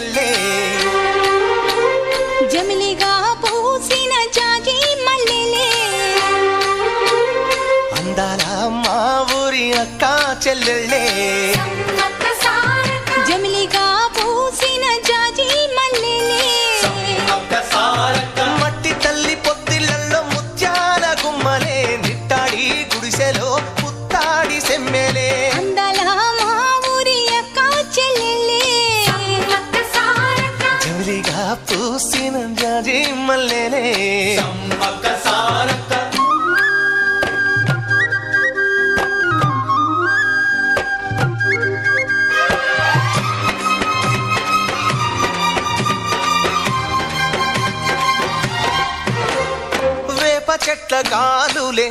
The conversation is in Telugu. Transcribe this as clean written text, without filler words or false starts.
చెల్లెల్లే జమిలిగా పూసిన జాజి మల్లెలే అందాల మా ఊరి అక్క చెల్లెల్లే జమిలిగా పూసిన జాజి మల్లెలే మట్టి తల్లి పొత్తిళ్లలో ముత్యాల గుమ్మలే నిట్టాడి గుడిసెలో పుత్తాడి సెమ్మెలే అందాల మా ఊరి అక్క చెల్లెలే జమిలిగా పూసిన జాజి మల్లెలే చెట్ల గాలులే